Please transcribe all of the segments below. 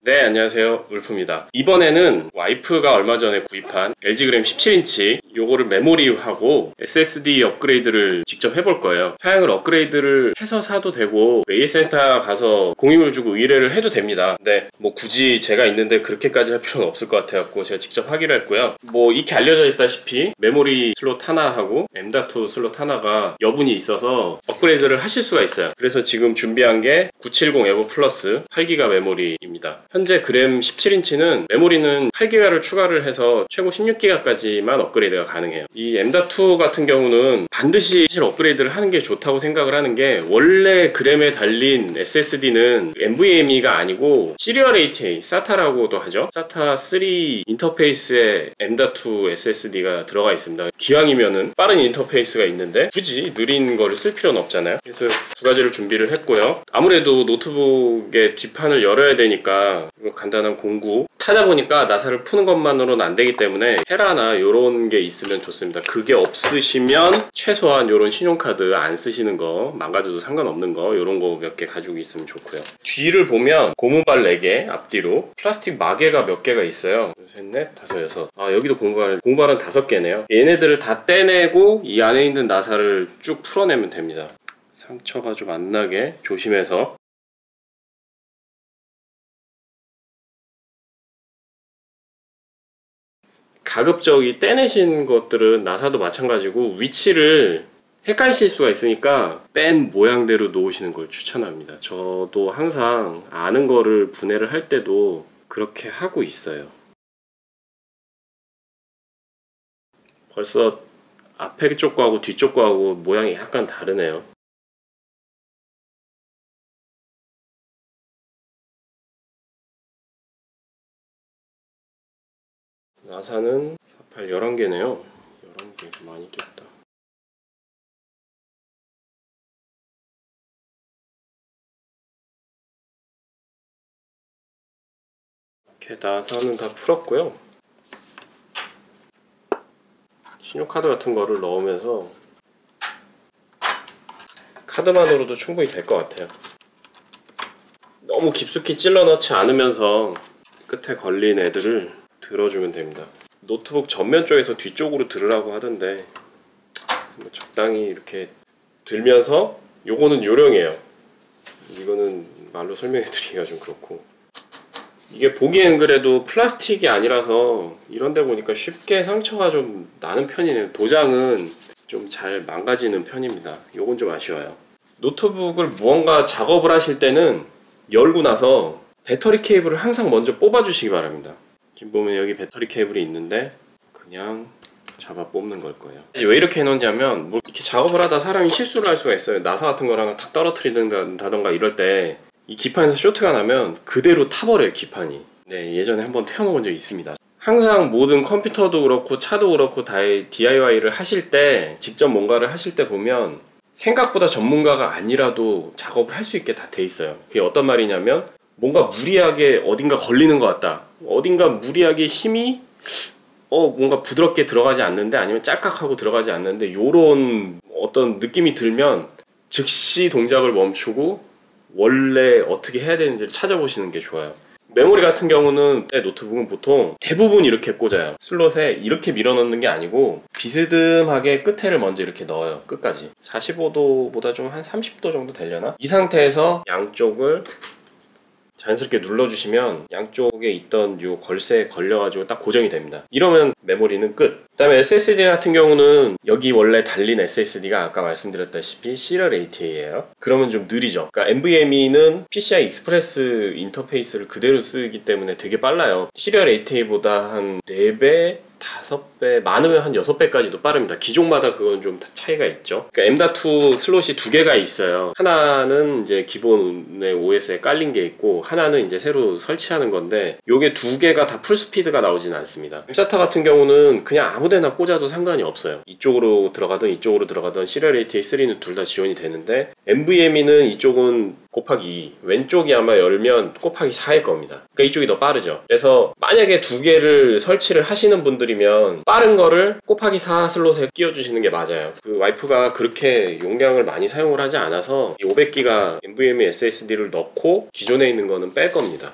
네, 안녕하세요. 울프입니다. 이번에는 와이프가 얼마 전에 구입한 LG 그램 17인치 요거를 메모리하고 SSD 업그레이드를 직접 해볼 거예요. 사양을 업그레이드를 해서 사도 되고 AS센터 가서 공임을 주고 의뢰를 해도 됩니다. 근데 뭐 굳이 제가 있는데 그렇게까지 할 필요는 없을 것 같아갖고 제가 직접 하기로 했고요. 뭐 이렇게 알려져 있다시피 메모리 슬롯 하나하고 M.2 슬롯 하나가 여분이 있어서 업그레이드를 하실 수가 있어요. 그래서 지금 준비한 게 970 에버 플러스 8기가 메모리입니다. 현재 그램 17인치는 메모리는 8기가를 추가를 해서 최고 16기가까지만 업그레이드가 가능해요. 이 M.2 같은 경우는 반드시 업그레이드를 하는 게 좋다고 생각을 하는 게, 원래 그램에 달린 SSD는 NVMe가 아니고 시리얼 ATA, SATA라고도 하죠. SATA 3 인터페이스에 M.2 SSD가 들어가 있습니다. 기왕이면은 빠른 인터페이스가 있는데 굳이 느린 거를 쓸 필요는 없잖아요. 그래서 두 가지를 준비를 했고요. 아무래도 노트북의 뒷판을 열어야 되니까 이거 간단한 공구 찾아보니까 나사를 푸는 것만으로는 안 되기 때문에 헤라나 요런 게 있으면 좋습니다. 그게 없으시면 최소한 요런 신용카드 안 쓰시는 거, 망가져도 상관없는 거, 요런 거 몇 개 가지고 있으면 좋고요. 뒤를 보면 고무발 4개, 앞뒤로 플라스틱 마개가 몇 개가 있어요. 셋, 넷, 다섯, 여섯. 여기도 고무발은 5개네요. 얘네들을 다 떼내고 이 안에 있는 나사를 쭉 풀어내면 됩니다. 상처가 좀 안 나게 조심해서. 가급적 떼내신 것들은 나사도 마찬가지고 위치를 헷갈리실 수가 있으니까 뺀 모양대로 놓으시는 걸 추천합니다. 저도 항상 아는 거를 분해를 할 때도 그렇게 하고 있어요. 벌써 앞에 쪽하고 뒤쪽 거하고 모양이 약간 다르네요. 나사는 48 11개네요. 11개 많이 꼈다. 이렇게 나사는 다 풀었고요. 신용카드 같은 거를 넣으면서 카드만으로도 충분히 될 것 같아요. 너무 깊숙이 찔러 넣지 않으면서 끝에 걸린 애들을 들어주면 됩니다. 노트북 전면 쪽에서 뒤쪽으로 들으라고 하던데 뭐 적당히 이렇게 들면서, 요거는 요령이에요. 이거는 말로 설명해 드리기가 좀 그렇고, 이게 보기엔 그래도 플라스틱이 아니라서 이런데 보니까 쉽게 상처가 좀 나는 편이네요. 도장은 좀 잘 망가지는 편입니다. 요건 좀 아쉬워요. 노트북을 무언가 작업을 하실 때는 열고 나서 배터리 케이블을 항상 먼저 뽑아 주시기 바랍니다. 지금 보면 여기 배터리 케이블이 있는데 그냥 잡아 뽑는 걸 거예요. 왜 이렇게 해놓냐면, 뭐 이렇게 작업을 하다 사람이 실수를 할 수가 있어요. 나사 같은 거랑 탁 떨어뜨리든가 이럴 때 이 기판에서 쇼트가 나면 그대로 타버려요, 기판이. 네, 예전에 한번 태워먹은 적이 있습니다. 항상 모든 컴퓨터도 그렇고 차도 그렇고 다 DIY를 하실 때, 직접 뭔가를 하실 때 보면 생각보다 전문가가 아니라도 작업을 할 수 있게 다 돼 있어요. 그게 어떤 말이냐면, 뭔가 무리하게 어딘가 걸리는 것 같다, 어딘가 무리하게 힘이 뭔가 부드럽게 들어가지 않는데, 아니면 짤깍하고 들어가지 않는데, 요런 어떤 느낌이 들면 즉시 동작을 멈추고 원래 어떻게 해야 되는지를 찾아보시는 게 좋아요. 메모리 같은 경우는 노트북은 보통 대부분 이렇게 꽂아요. 슬롯에 이렇게 밀어넣는 게 아니고 비스듬하게 끝에를 먼저 이렇게 넣어요. 끝까지 45도보다 좀 한 30도 정도 되려나? 이 상태에서 양쪽을 자연스럽게 눌러주시면 양쪽에 있던 요 걸쇠에 걸려가지고 딱 고정이 됩니다. 이러면 메모리는 끝. 그 다음에 SSD 같은 경우는 여기 원래 달린 SSD가 아까 말씀드렸다시피 시리얼 ATA예요. 그러면 좀 느리죠. 그러니까 NVMe는 PCI 익스프레스 인터페이스를 그대로 쓰기 때문에 되게 빨라요. 시리얼 ATA보다 한 4배, 5배, 많으면 한 6배까지도 빠릅니다. 기종마다 그건 좀 차이가 있죠. 그러니까 M.2 슬롯이 2개가 있어요. 하나는 이제 기본의 OS에 깔린 게 있고, 하나는 이제 새로 설치하는 건데, 요게 2개가 다 풀스피드가 나오진 않습니다. M.SATA 같은 경우는 그냥 아무데나 꽂아도 상관이 없어요. 이쪽으로 들어가든 이쪽으로 들어가든 시리얼 ATA3는 둘 다 지원이 되는데, NVMe는 이쪽은 곱하기 2, 왼쪽이 아마 열면 곱하기 4일 겁니다. 그러니까 이쪽이 더 빠르죠. 그래서 만약에 2개를 설치를 하시는 분들이면 빠른 거를 곱하기 4 슬롯에 끼워주시는 게 맞아요. 그 와이프가 그렇게 용량을 많이 사용을 하지 않아서 이 500기가 NVMe SSD를 넣고 기존에 있는 거는 뺄 겁니다.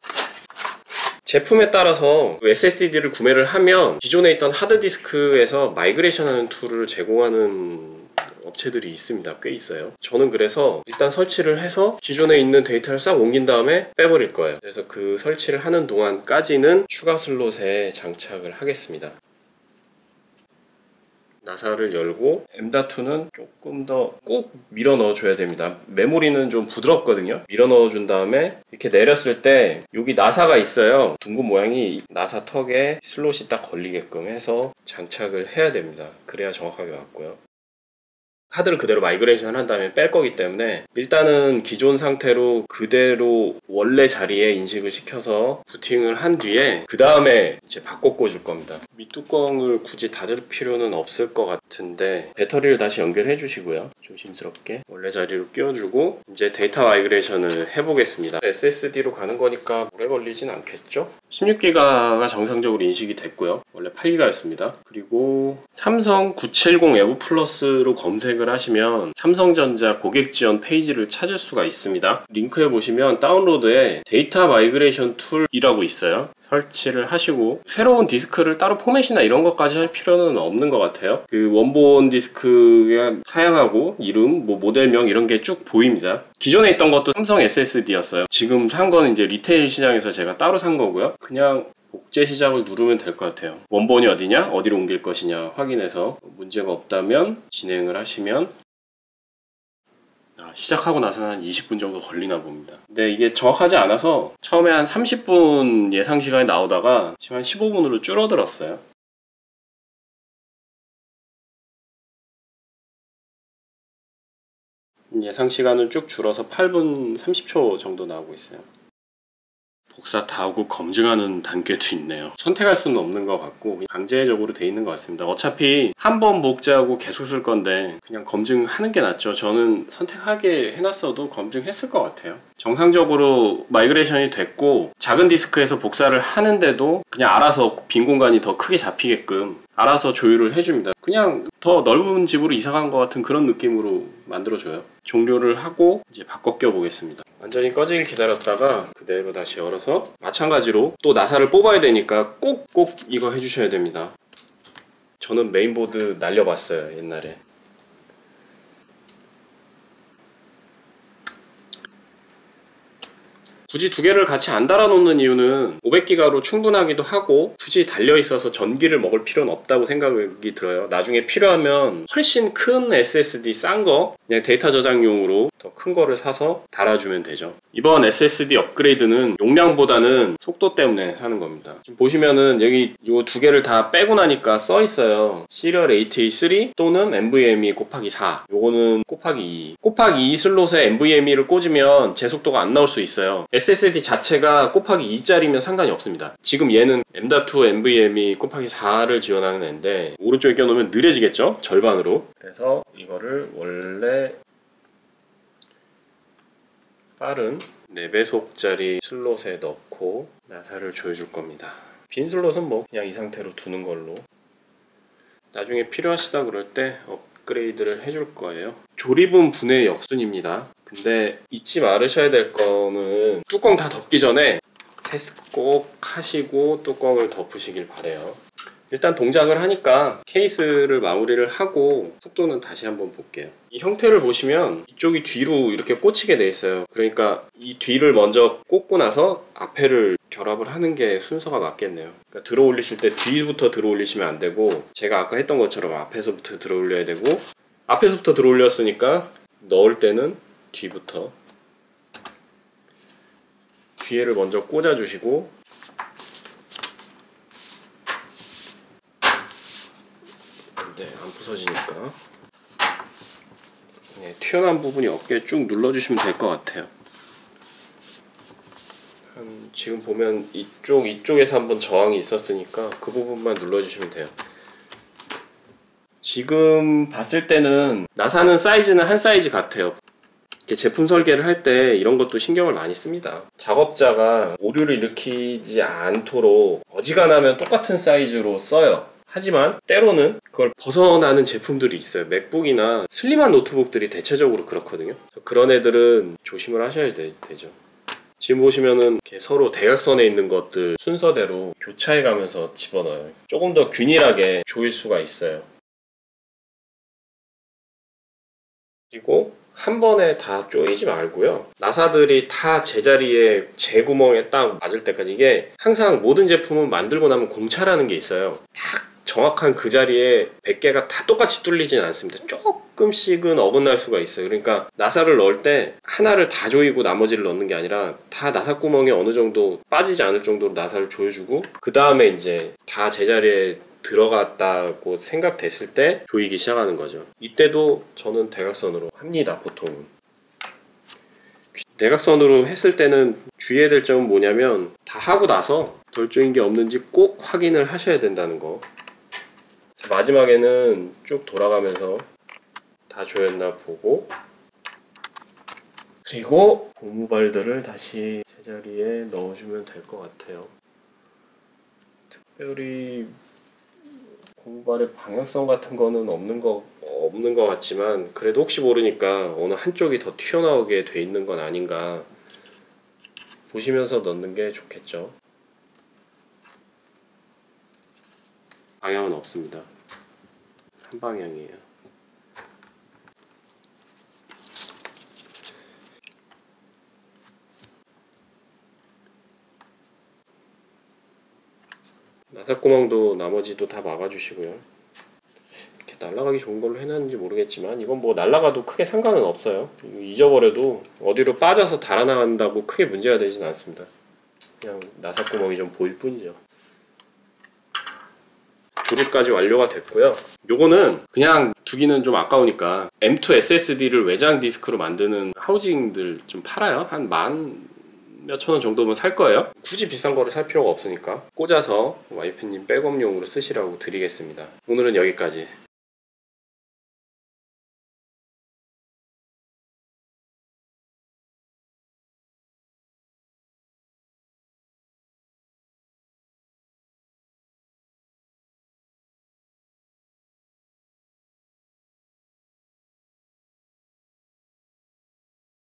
제품에 따라서 SSD를 구매를 하면 기존에 있던 하드디스크에서 마이그레이션 하는 툴을 제공하는 업체들이 있습니다. 꽤 있어요. 저는 그래서 일단 설치를 해서 기존에 있는 데이터를 싹 옮긴 다음에 빼버릴 거예요. 그래서 그 설치를 하는 동안까지는 추가 슬롯에 장착을 하겠습니다. 나사를 열고 M.2는 조금 더 꾹 밀어 넣어줘야 됩니다. 메모리는 좀 부드럽거든요. 밀어 넣어준 다음에 이렇게 내렸을 때 여기 나사가 있어요. 둥근 모양이 나사 턱에 슬롯이 딱 걸리게끔 해서 장착을 해야 됩니다. 그래야 정확하게 맞고요. 하드를 그대로 마이그레이션 한 다음에 뺄 거기 때문에 일단은 기존 상태로 그대로 원래 자리에 인식을 시켜서 부팅을 한 뒤에 그 다음에 이제 바꿔 꽂을 겁니다. 밑뚜껑을 굳이 닫을 필요는 없을 것 같은데 배터리를 다시 연결해 주시고요. 조심스럽게 원래 자리로 끼워주고 이제 데이터 마이그레이션을 해보겠습니다. SSD로 가는 거니까 오래 걸리진 않겠죠? 16기가가 정상적으로 인식이 됐고요. 원래 8기가였습니다. 그리고 삼성 970 에버 플러스로 검색을 하시면 삼성전자 고객 지원 페이지를 찾을 수가 있습니다. 링크에 보시면 다운로드에 데이터 마이그레이션 툴이라고 있어요. 설치를 하시고 새로운 디스크를 따로 포맷이나 이런 것까지 할 필요는 없는 것 같아요. 그 원본 디스크의 사양하고 이름, 모델명 이런 게 쭉 보입니다. 기존에 있던 것도 삼성 SSD였어요. 지금 산 거는 이제 리테일 시장에서 제가 따로 산 거고요. 그냥 복제 시작을 누르면 될 것 같아요. 원본이 어디냐, 어디로 옮길 것이냐 확인해서 문제가 없다면 진행을 하시면 시작하고 나서는 한 20분 정도 걸리나 봅니다. 근데 이게 정확하지 않아서 처음에 한 30분 예상 시간이 나오다가 지금 한 15분으로 줄어들었어요. 예상 시간은 쭉 줄어서 8분 30초 정도 나오고 있어요. 복사 다 하고 검증하는 단계도 있네요. 선택할 수는 없는 것 같고 강제적으로 돼 있는 것 같습니다. 어차피 한 번 복제하고 계속 쓸 건데 그냥 검증하는 게 낫죠. 저는 선택하게 해놨어도 검증했을 것 같아요. 정상적으로 마이그레이션이 됐고 작은 디스크에서 복사를 하는데도 그냥 알아서 빈 공간이 더 크게 잡히게끔 알아서 조율을 해줍니다. 그냥 더 넓은 집으로 이사간 것 같은 그런 느낌으로 만들어줘요. 종료를 하고 이제 바꿔 껴 보겠습니다. 완전히 꺼지길 기다렸다가 그대로 다시 열어서 마찬가지로 또 나사를 뽑아야 되니까 꼭 이거 해주셔야 됩니다. 저는 메인보드 날려봤어요, 옛날에. 굳이 두 개를 같이 안 달아놓는 이유는 500기가로 충분하기도 하고 굳이 달려있어서 전기를 먹을 필요는 없다고 생각이 들어요. 나중에 필요하면 훨씬 큰 SSD 싼 거 그냥 데이터 저장용으로 더 큰 거를 사서 달아주면 되죠. 이번 SSD 업그레이드는 용량보다는 속도 때문에 사는 겁니다. 지금 보시면은 여기 이 두 개를 다 빼고 나니까 써 있어요. 시리얼 ATA3 또는 NVMe 곱하기 4. 요거는 곱하기 2. 곱하기 2 슬롯에 NVMe를 꽂으면 제 속도가 안 나올 수 있어요. SSD 자체가 곱하기 2짜리면 상관이 없습니다. 지금 얘는 M.2 NVMe 곱하기 4를 지원하는 애인데 오른쪽에 껴놓으면 느려지겠죠? 절반으로. 그래서 이거를 원래 빠른 4배속짜리 슬롯에 넣고 나사를 조여줄 겁니다. 빈 슬롯은 뭐 그냥 이 상태로 두는 걸로 나중에 필요하시다 그럴 때 업그레이드를 해줄 거예요. 조립은 분해 역순입니다. 근데 잊지 말으셔야 될 거는 뚜껑 다 덮기 전에 테스트 꼭 하시고 뚜껑을 덮으시길 바래요. 일단 동작을 하니까 케이스를 마무리를 하고 속도는 다시 한번 볼게요. 이 형태를 보시면 이쪽이 뒤로 이렇게 꽂히게 돼 있어요. 그러니까 이 뒤를 먼저 꽂고 나서 앞에를 결합을 하는 게 순서가 맞겠네요. 그러니까 들어 올리실 때 뒤부터 들어 올리시면 안 되고 제가 아까 했던 것처럼 앞에서부터 들어 올려야 되고 앞에서부터 들어 올렸으니까 넣을 때는 뒤부터 뒤에를 먼저 꽂아 주시고 네, 안 부서지니까 네, 튀어나온 부분이 없게 쭉 눌러주시면 될 것 같아요. 지금 보면 이쪽에서 한번 저항이 있었으니까 그 부분만 눌러주시면 돼요. 지금 봤을 때는 나사는 사이즈는 한 사이즈 같아요. 제품 설계를 할 때 이런 것도 신경을 많이 씁니다. 작업자가 오류를 일으키지 않도록 어지간하면 똑같은 사이즈로 써요. 하지만 때로는 그걸 벗어나는 제품들이 있어요. 맥북이나 슬림한 노트북들이 대체적으로 그렇거든요. 그런 애들은 조심을 하셔야 되죠. 지금 보시면은 이렇게 서로 대각선에 있는 것들 순서대로 교차해 가면서 집어넣어요. 조금 더 균일하게 조일 수가 있어요. 그리고 한 번에 다 조이지 말고요. 나사들이 다 제자리에 제구멍에 딱 맞을 때까지, 이게 항상 모든 제품은 만들고 나면 공차라는 게 있어요. 딱 정확한 그 자리에 100개가 다 똑같이 뚫리진 않습니다. 조금씩은 어긋날 수가 있어요. 그러니까 나사를 넣을 때 하나를 다 조이고 나머지를 넣는 게 아니라 다 나사구멍에 어느 정도 빠지지 않을 정도로 나사를 조여주고, 그 다음에 이제 다 제자리에 들어갔다고 생각됐을 때 조이기 시작하는 거죠. 이때도 저는 대각선으로 합니다. 보통은 대각선으로 했을 때는 주의해야 될 점은 뭐냐면, 다 하고 나서 덜 조인 게 없는지 꼭 확인을 하셔야 된다는 거. 마지막에는 쭉 돌아가면서 다 조였나 보고, 그리고 고무발들을 다시 제자리에 넣어주면 될 것 같아요. 특별히 고무발의 방향성 같은 거는 없는 것 같지만, 그래도 혹시 모르니까 어느 한쪽이 더 튀어나오게 돼 있는 건 아닌가 보시면서 넣는 게 좋겠죠. 방향은 없습니다. 한 방향이에요. 나사구멍도 나머지도 다 막아주시고요. 이렇게 날아가기 좋은 걸로 해놨는지 모르겠지만, 이건 뭐 날아가도 크게 상관은 없어요. 잊어버려도 어디로 빠져서 달아나간다고 크게 문제가 되진 않습니다. 그냥 나사구멍이 좀 보일 뿐이죠. 조립까지 완료가 됐고요. 요거는 그냥 두기는 좀 아까우니까 M2 SSD를 외장 디스크로 만드는 하우징들 좀 팔아요. 한 몇천 원 정도면 살 거예요. 굳이 비싼 거를 살 필요가 없으니까 꽂아서 와이프님 백업용으로 쓰시라고 드리겠습니다. 오늘은 여기까지.